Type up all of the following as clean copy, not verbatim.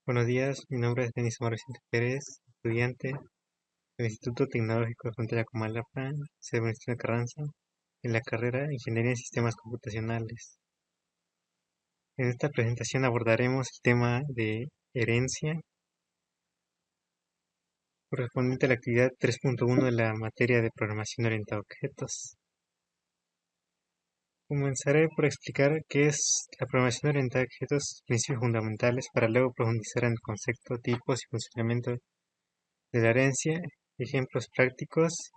Buenos días, mi nombre es Denis Vicente Pérez, estudiante del Instituto Tecnológico de Frontera Comalapa, sede Venustiano Carranza, en la carrera Ingeniería en Sistemas Computacionales. En esta presentación abordaremos el tema de herencia, correspondiente a la actividad 3.1 de la materia de programación orientada a objetos. Comenzaré por explicar qué es la programación orientada a objetos, principios fundamentales, para luego profundizar en el concepto, tipos y funcionamiento de la herencia, ejemplos prácticos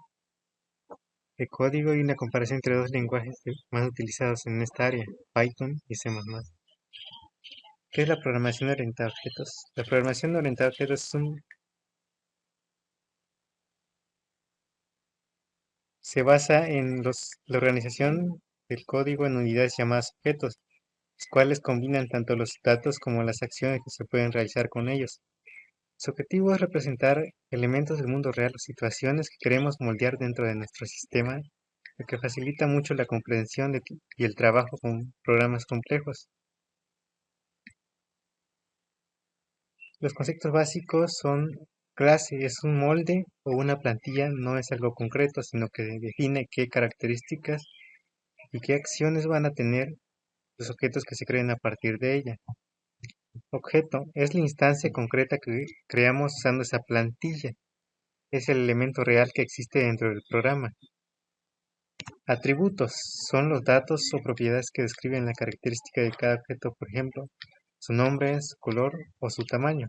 de código y una comparación entre dos lenguajes más utilizados en esta área, Python y C++. ¿Qué es la programación orientada a objetos? La programación orientada a objetos se basa en la organización del código en unidades llamadas objetos, los cuales combinan tanto los datos como las acciones que se pueden realizar con ellos. Su objetivo es representar elementos del mundo real o situaciones que queremos moldear dentro de nuestro sistema, lo que facilita mucho la comprensión y el trabajo con programas complejos. Los conceptos básicos son: clase es un molde o una plantilla, no es algo concreto, sino que define qué características y qué acciones van a tener los objetos que se creen a partir de ella. Objeto es la instancia concreta que creamos usando esa plantilla. Es el elemento real que existe dentro del programa. Atributos son los datos o propiedades que describen la característica de cada objeto, por ejemplo, su nombre, su color o su tamaño.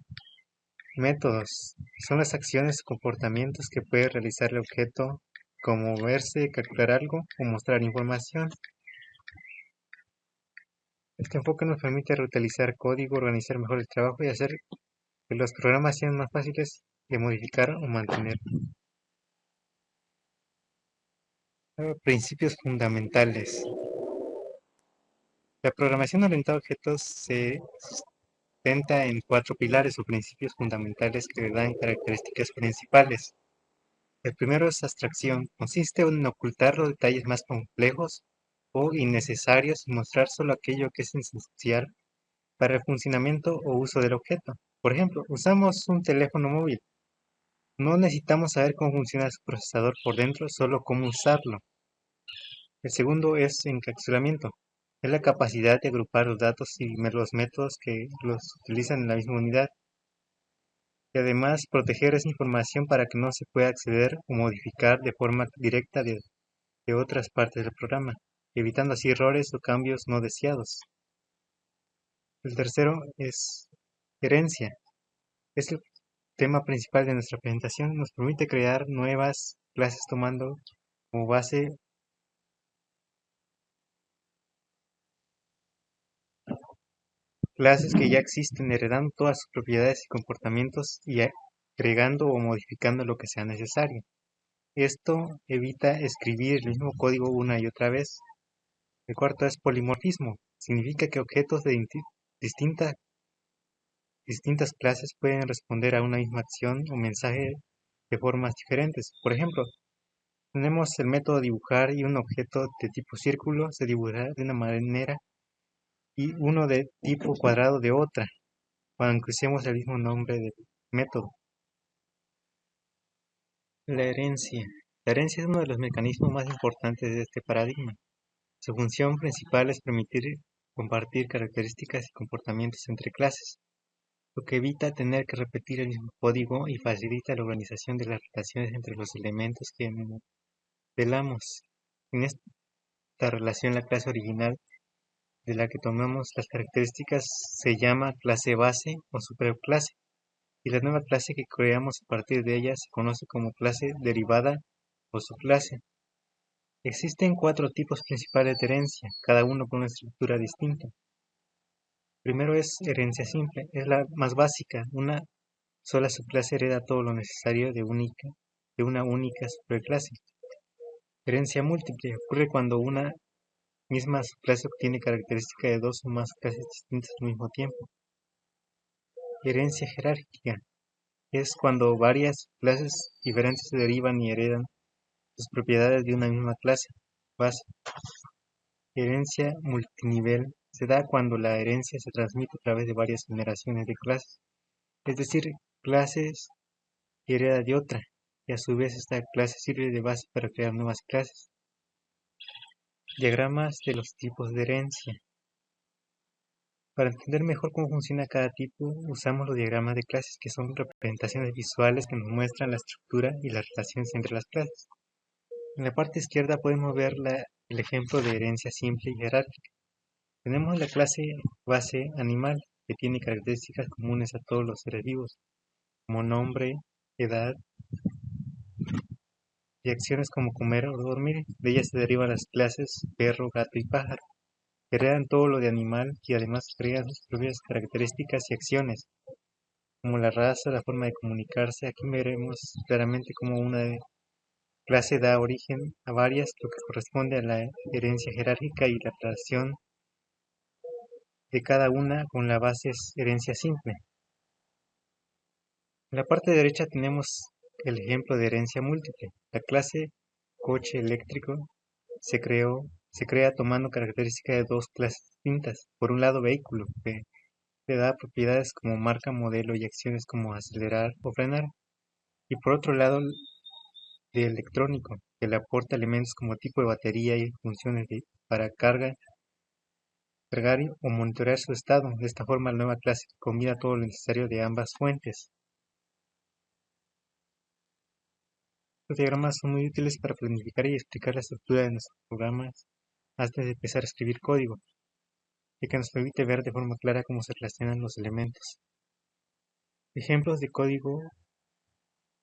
Métodos son las acciones o comportamientos que puede realizar el objeto, como moverse, calcular algo o mostrar información. Este enfoque nos permite reutilizar código, organizar mejor el trabajo y hacer que los programas sean más fáciles de modificar o mantener. Principios fundamentales. La programación orientada a objetos se sustenta en 4 pilares o principios fundamentales que le dan características principales. El primero es abstracción. Consiste en ocultar los detalles más complejos o innecesarios y mostrar solo aquello que es esencial para el funcionamiento o uso del objeto. Por ejemplo, usamos un teléfono móvil. No necesitamos saber cómo funciona su procesador por dentro, solo cómo usarlo. El segundo es encapsulamiento. Es la capacidad de agrupar los datos y los métodos que los utilizan en la misma unidad. Y además proteger esa información para que no se pueda acceder o modificar de forma directa de otras partes del programa, evitando así errores o cambios no deseados. El tercero es herencia. Es el tema principal de nuestra presentación. Nos permite crear nuevas clases tomando como base clases que ya existen, heredando todas sus propiedades y comportamientos y agregando o modificando lo que sea necesario. Esto evita escribir el mismo código una y otra vez. El cuarto es polimorfismo. Significa que objetos de distintas distintas clases pueden responder a una misma acción o mensaje de formas diferentes. Por ejemplo, tenemos el método dibujar y un objeto de tipo círculo se dibujará de una manera y uno de tipo cuadrado de otra, aunque usemos el mismo nombre del método. La herencia. La herencia es uno de los mecanismos más importantes de este paradigma. Su función principal es permitir compartir características y comportamientos entre clases, lo que evita tener que repetir el mismo código y facilita la organización de las relaciones entre los elementos que modelamos. En esta relación, la clase original de la que tomamos las características se llama clase base o superclase, y la nueva clase que creamos a partir de ella se conoce como clase derivada o subclase. Existen 4 tipos principales de herencia, cada uno con una estructura distinta. Primero es herencia simple, es la más básica. Una sola subclase hereda todo lo necesario de una única superclase. Herencia múltiple ocurre cuando una misma subclase obtiene características de dos o más clases distintas al mismo tiempo. Herencia jerárquica es cuando varias clases diferentes se derivan y heredan las propiedades de una misma clase base. Herencia multinivel se da cuando la herencia se transmite a través de varias generaciones de clases. es decir, clases y hereda de otra, y a su vez esta clase sirve de base para crear nuevas clases. Diagramas de los tipos de herencia. Para entender mejor cómo funciona cada tipo, usamos los diagramas de clases, que son representaciones visuales que nos muestran la estructura y las relaciones entre las clases. En la parte izquierda podemos ver el ejemplo de herencia simple y jerárquica. Tenemos la clase base animal, que tiene características comunes a todos los seres vivos, como nombre, edad y acciones como comer o dormir. De ellas se derivan las clases perro, gato y pájaro, que heredan todo lo de animal y además crean sus propias características y acciones, como la raza, la forma de comunicarse. Aquí veremos claramente cómo una clase da origen a varias, lo que corresponde a la herencia jerárquica y la relación de cada una con la base es herencia simple. En la parte derecha tenemos el ejemplo de herencia múltiple. La clase coche eléctrico se crea tomando características de dos clases distintas. Por un lado, vehículo, que le da propiedades como marca, modelo y acciones como acelerar o frenar. Y por otro lado, de electrónico, que le aporta elementos como tipo de batería y funciones para cargar o monitorear su estado. De esta forma, la nueva clase combina todo lo necesario de ambas fuentes. Los diagramas son muy útiles para planificar y explicar la estructura de nuestros programas antes de empezar a escribir código, ya que nos permite ver de forma clara cómo se relacionan los elementos. Ejemplos de código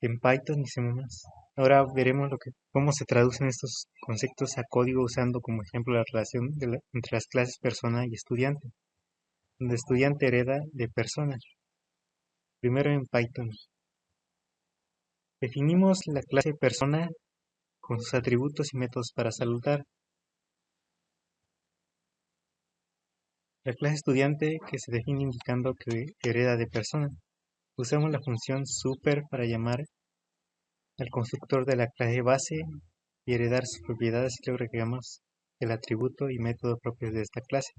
en Python y C++. Ahora veremos cómo se traducen estos conceptos a código usando como ejemplo la relación entre las clases persona y estudiante, donde estudiante hereda de persona. Primero en Python. Definimos la clase persona con sus atributos y métodos para saludar. La clase estudiante, que se define indicando que hereda de persona. Usamos la función super para llamar al constructor de la clase base y heredar sus propiedades, y luego agregamos el atributo y método propios de esta clase.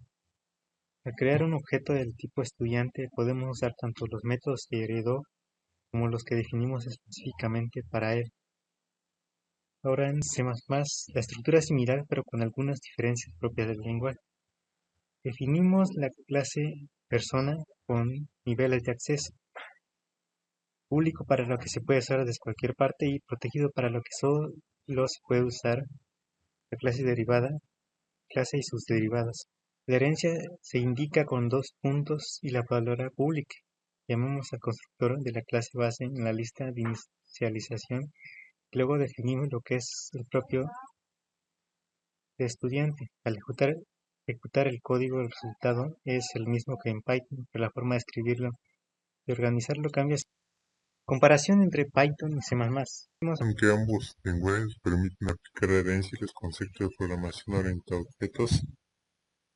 Al crear un objeto del tipo estudiante podemos usar tanto los métodos que heredó como los que definimos específicamente para él. Ahora en C++, la estructura es similar pero con algunas diferencias propias del lenguaje. Definimos la clase persona con niveles de acceso, público para lo que se puede usar desde cualquier parte y protegido para lo que solo se puede usar la clase derivada, clase y sus derivadas. La herencia se indica con dos puntos y la palabra pública. Llamamos al constructor de la clase base en la lista de inicialización. Luego definimos lo que es el propio de estudiante. Al ejecutar el código, el resultado es el mismo que en Python, pero la forma de escribirlo y organizarlo cambia. Comparación entre Python y C++. Aunque ambos lenguajes permiten aplicar la herencia y los conceptos de programación orientada a objetos,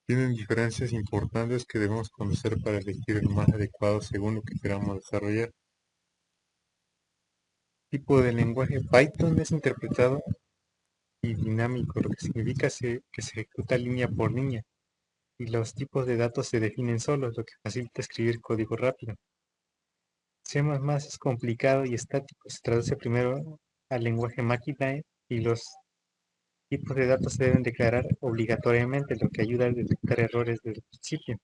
tienen diferencias importantes que debemos conocer para elegir el más adecuado según lo que queramos desarrollar. Tipo de lenguaje Python es interpretado y dinámico, lo que significa que se ejecuta línea por línea, y los tipos de datos se definen solos, lo que facilita escribir código rápido. C++ es complicado y estático, se traduce primero al lenguaje máquina y los tipos de datos se deben declarar obligatoriamente, lo que ayuda a detectar errores desde el principio.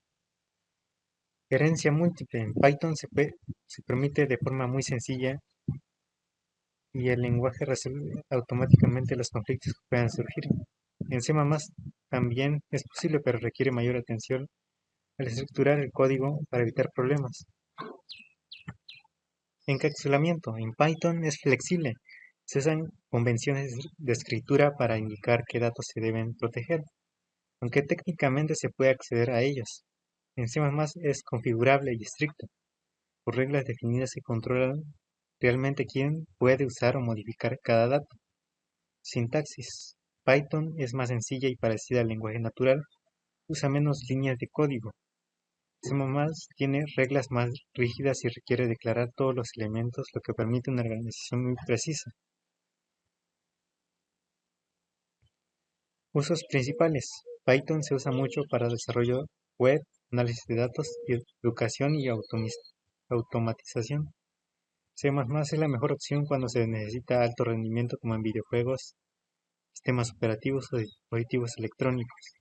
Herencia múltiple. En Python se permite de forma muy sencilla y el lenguaje resuelve automáticamente los conflictos que puedan surgir. En C++ también es posible, pero requiere mayor atención al estructurar el código para evitar problemas. Encapsulamiento. En Python es flexible. Se usan convenciones de escritura para indicar qué datos se deben proteger, aunque técnicamente se puede acceder a ellos. En C++ es configurable y estricto. Por reglas definidas se controla realmente quién puede usar o modificar cada dato. Sintaxis. Python es más sencilla y parecida al lenguaje natural. Usa menos líneas de código. C++ tiene reglas más rígidas y requiere declarar todos los elementos, lo que permite una organización muy precisa. Usos principales. Python se usa mucho para desarrollo web, análisis de datos, educación y automatización. C++ es la mejor opción cuando se necesita alto rendimiento como en videojuegos, sistemas operativos o dispositivos electrónicos.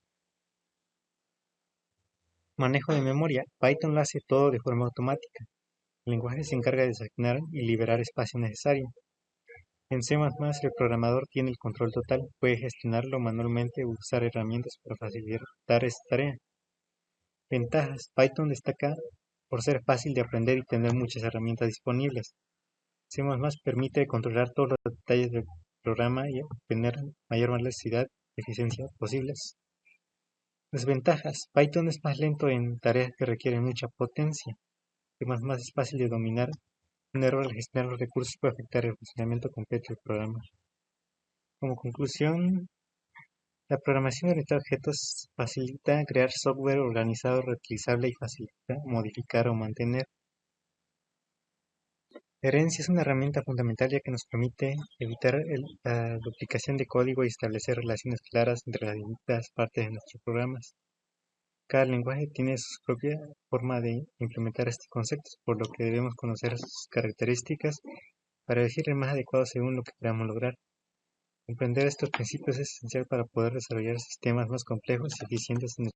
Manejo de memoria. Python lo hace todo de forma automática. El lenguaje se encarga de asignar y liberar espacio necesario. En C++ el programador tiene el control total, puede gestionarlo manualmente o usar herramientas para facilitar esta tarea. Ventajas. Python destaca por ser fácil de aprender y tener muchas herramientas disponibles. C++ permite controlar todos los detalles del programa y obtener mayor velocidad y eficiencia posibles. Desventajas. Python es más lento en tareas que requieren mucha potencia. C++ es fácil de dominar. Un error al gestionar los recursos puede afectar el funcionamiento completo del programa. Como conclusión, la programación orientada a objetos facilita crear software organizado, reutilizable y facilita modificar o mantener. La herencia es una herramienta fundamental ya que nos permite evitar la duplicación de código y establecer relaciones claras entre las distintas partes de nuestros programas. Cada lenguaje tiene su propia forma de implementar estos conceptos, por lo que debemos conocer sus características para elegir el más adecuado según lo que queramos lograr. Comprender estos principios es esencial para poder desarrollar sistemas más complejos y eficientes en